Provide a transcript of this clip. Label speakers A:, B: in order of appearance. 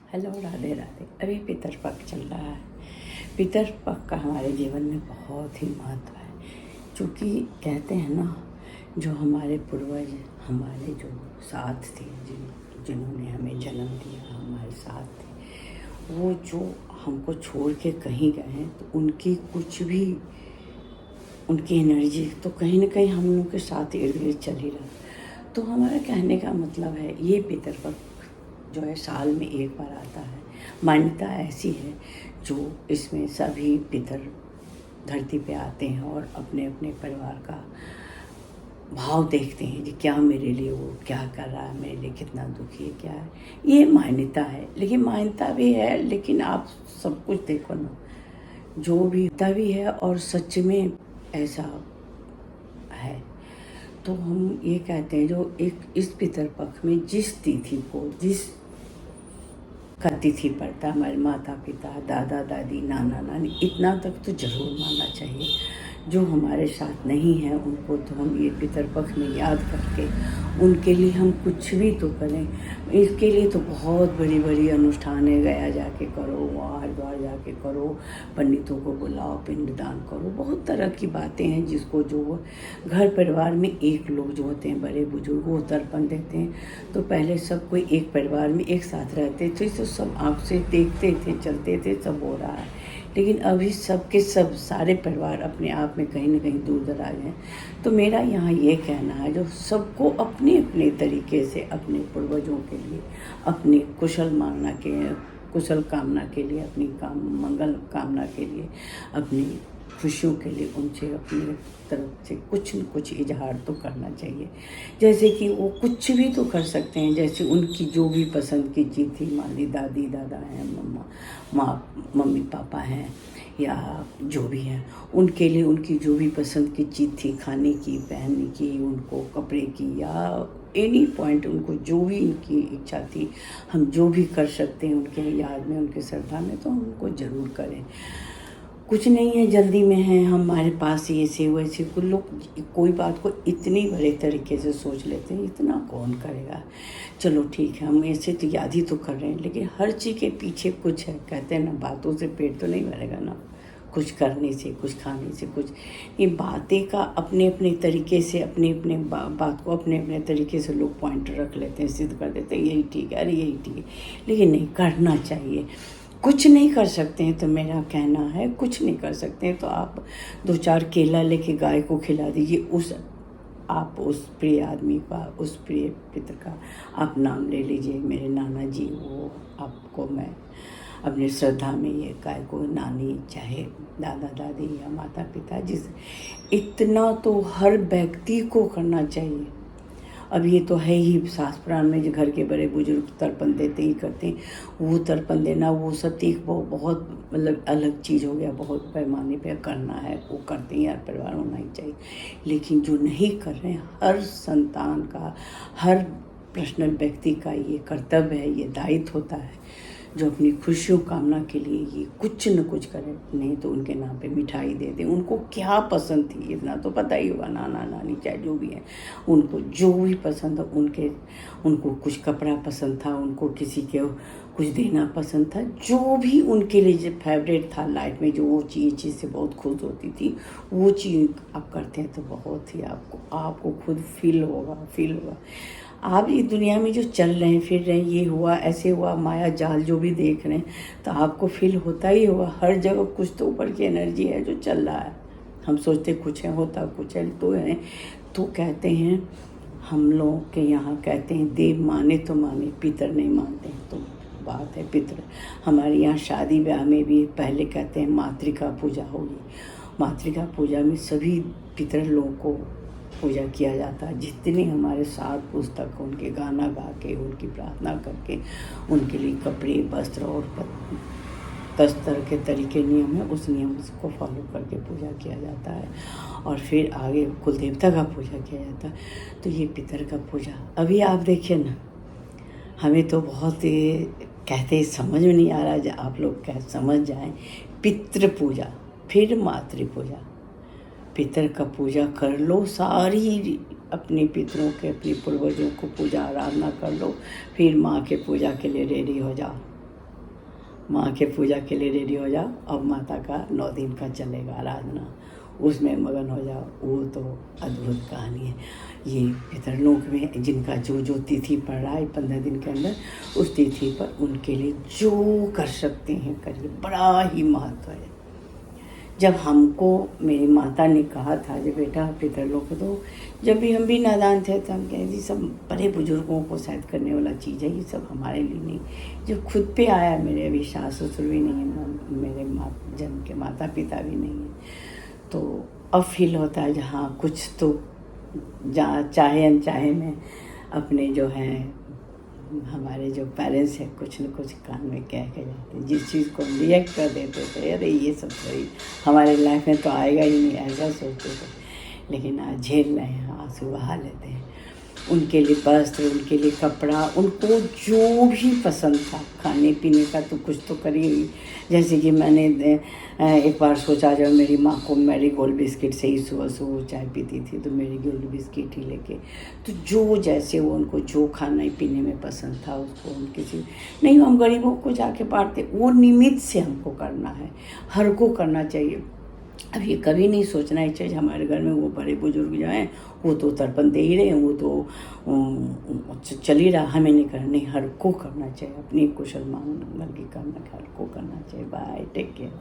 A: Hello, Radhe Radhe. अभी पितृपक्ष चल रहा है। पितृपक्ष का हमारे जीवन में बहुत ही महत्व है, क्योंकि कहते हैं ना, जो हमारे पूर्वज हमारे जो साथ थे, जिन्होंने हमें जन्म दिया, हमारे साथ थे, वो जो हमको छोड़ के कहीं गए हैं, तो उनकी कुछ भी उनकी एनर्जी तो कहीं ना कहीं हम लोग के साथ इर्द गिर्द चल ही रहा। तो हमारा कहने का मतलब है, ये पितृपक्ष जो है साल में एक बार आता है। मान्यता ऐसी है, जो इसमें सभी पितर धरती पे आते हैं और अपने अपने परिवार का भाव देखते हैं कि क्या मेरे लिए वो क्या कर रहा है, मेरे लिए कितना दुखी है, क्या है। ये मान्यता है, लेकिन मान्यता भी है, लेकिन आप सब कुछ देखो ना, जो भी तभी है और सच में ऐसा है। तो हम ये कहते हैं, जो एक इस पितृपक्ष में जिस तिथि को जिस का तिथि पड़ता, हमारे माता पिता, दादा दादी, नाना नानी, इतना तक तो जरूर मानना चाहिए। जो हमारे साथ नहीं है उनको तो हम ये पितृपक्ष में याद करके उनके लिए हम कुछ भी तो करें। इसके लिए तो बहुत बड़ी बड़ी अनुष्ठान है, गया जाके करो, हरिद्वार जाके करो, पंडितों को बुलाओ, पिंडदान करो, बहुत तरह की बातें हैं जिसको जो घर परिवार में एक लोग जो होते हैं, बड़े बुजुर्ग, वो तर्पण देते हैं। तो पहले सब कोई एक परिवार में एक साथ रहते थे, तो सब आँख से देखते थे, चलते थे, सब हो रहा है। लेकिन अभी सब के सब सारे परिवार अपने आप में कहीं ना कहीं दूर दराज हैं। तो मेरा यहाँ ये कहना है, जो सबको अपने अपने तरीके से अपने पूर्वजों के लिए, अपनी कुशल कामना के लिए, अपनी मंगल कामना के लिए, अपनी खुशियों के लिए उनसे अपनी तरफ से कुछ न कुछ इजहार तो करना चाहिए। जैसे कि वो कुछ भी तो कर सकते हैं, जैसे उनकी जो भी पसंद की चीज़ थी, मान ली दादी दादा हैं, मम्मी पापा हैं, या जो भी हैं, उनके लिए उनकी जो भी पसंद की चीज़ थी, खाने की, पहनने की, उनको कपड़े की, या एनी पॉइंट, उनको जो भी उनकी इच्छा थी, हम जो भी कर सकते हैं उनके याद में, उनके श्रद्धा में, तो हम उनको ज़रूर करें। कुछ नहीं है, जल्दी में है, हमारे पास ऐसे वैसे कुछ लोग कोई बात को इतनी बड़े तरीके से सोच लेते हैं, इतना कौन करेगा। चलो ठीक है, हम ऐसे तो याद ही तो कर रहे हैं, लेकिन हर चीज़ के पीछे कुछ है। कहते हैं ना, बातों से पेट तो नहीं भरेगा ना, कुछ करने से, कुछ खाने से, कुछ ये बातें का अपने अपने तरीके से, अपने अपने बात को अपने अपने तरीके से लोग पॉइंट रख लेते हैं, सिद्ध कर देते हैं, यही ठीक है, अरे यही ठीक है। लेकिन नहीं करना चाहिए। कुछ नहीं कर सकते हैं तो मेरा कहना है, कुछ नहीं कर सकते हैं तो आप 2-4 केला लेके गाय को खिला दीजिए। आप उस प्रिय आदमी का, उस प्रिय पितर का आप नाम ले लीजिए, मेरे नाना जी, वो आपको मैं अपनी श्रद्धा में ये गाय को, नानी चाहे दादा दादी या माता पिता, इतना तो हर व्यक्ति को करना चाहिए। अब ये तो है ही शास्त्र पुराण में, जो घर के बड़े बुजुर्ग तर्पण देते ही करते हैं, वो तर्पण देना, वो सब एक बहुत मतलब अलग चीज़ हो गया, बहुत पैमाने पे करना है, वो करते ही, हर परिवार होना ही चाहिए। लेकिन जो नहीं कर रहे हैं, हर संतान का, हर पर्सनल व्यक्ति का ये कर्तव्य है, ये दायित्व होता है, जो अपनी खुशियों कामना के लिए ये कुछ न कुछ करें। नहीं तो उनके नाम पे मिठाई दे दें, उनको क्या पसंद थी इतना तो पता ही होगा, नाना नानी चाहे जो भी है, उनको जो भी पसंद हो, उनको कुछ कपड़ा पसंद था, उनको किसी के कुछ देना पसंद था, जो भी उनके लिए जो फेवरेट था लाइफ में, जो वो चीज़ से बहुत खुश होती थी, वो चीज़ आप करते हैं तो बहुत ही आपको खुद फील होगा। आप इस दुनिया में जो चल रहे हैं, फिर रहे हैं, ये हुआ, ऐसे हुआ, माया जाल जो भी देख रहे हैं, तो आपको फील होता ही होगा। हर जगह कुछ तो ऊपर की एनर्जी है जो चल रहा है। हम सोचते कुछ है, होता कुछ है, तो है। तो कहते हैं, हम लोग के यहाँ कहते हैं, देव माने तो माने, पितर नहीं मानते हैं। तो बात है पितर। हमारे यहाँ शादी ब्याह में भी पहले कहते हैं मातृका पूजा होगी। मातृका पूजा में सभी पितर लोगों को पूजा किया जाता है। जितने हमारे साथ पुस्तक, उनके गाना गा के, उनकी प्रार्थना करके, उनके लिए कपड़े, वस्त्र और 10 तरह के तरीके नियम है, उस नियम को फॉलो करके पूजा किया जाता है। और फिर आगे कुल देवता का पूजा किया जाता है। तो ये पितर का पूजा, अभी आप देखिए ना, हमें तो बहुत कहते समझ में नहीं आ रहा, जब आप लोग समझ जाएं। पितृ पूजा, फिर मातृ पूजा। पितर का पूजा कर लो, सारी अपने पितरों के, अपने पूर्वजों को पूजा आराधना कर लो, फिर माँ के पूजा के लिए रेडी हो जाओ। माँ के पूजा के लिए रेडी हो जाओ, अब माता का 9 दिन का चलेगा आराधना, उसमें मगन हो जाओ। वो तो अद्भुत कहानी है। ये पितरलोक में जिनका जो जो तिथि पड़ रहा है 15 दिन के अंदर, उस तिथि पर उनके लिए जो कर सकते हैं करिए, बड़ा ही महत्व है। जब हमको मेरी माता ने कहा था जो बेटा पितरलोक, तो जब भी हम भी नादान थे तो हम कहे जी सब बड़े बुजुर्गों को शायद करने वाला चीज़ है, ये सब हमारे लिए नहीं। जब खुद पे आया, मेरे अभी सास ससुर भी नहीं है, मेरे जन्म के माता पिता भी नहीं है, तो अब फील होता है जहाँ कुछ तो चाहे अनचाहे में अपने जो हैं हमारे जो पेरेंट्स हैं कुछ न कुछ कान में कह के जाते हैं, जिस चीज़ को रिएक्ट कर देते थे, अरे ये सब सही हमारे लाइफ में तो आएगा ही नहीं, ऐसा सोचते थे। लेकिन आज झेल रहे हैं, आंसू बहा लेते हैं। उनके लिए वस्त्र, उनके लिए कपड़ा, उनको जो भी पसंद था खाने पीने का तो कुछ तो करी हुई। जैसे कि मैंने एक बार सोचा, जब मेरी माँ को मैरी गोल्ड बिस्किट से ही सुबह सुबह चाय पीती थी, तो मैरी गोल्ड बिस्किट ही लेके, तो जो जैसे वो उनको जो खाने पीने में पसंद था उसको हम किसी नहीं, हम गरीबों को जाके बांटते। वो निमित्त से हमको करना है, हर को करना चाहिए। अब ये कभी नहीं सोचना है चाहिए हमारे घर में वो बड़े बुजुर्ग जो हैं वो तो तर्पण दे ही रहे हैं, वो तो चल ही रहा, हमें नहीं करना, नहीं, हर को करना चाहिए। अपनी कुशल मंगल की कामना हर को करना चाहिए। Bye, take care.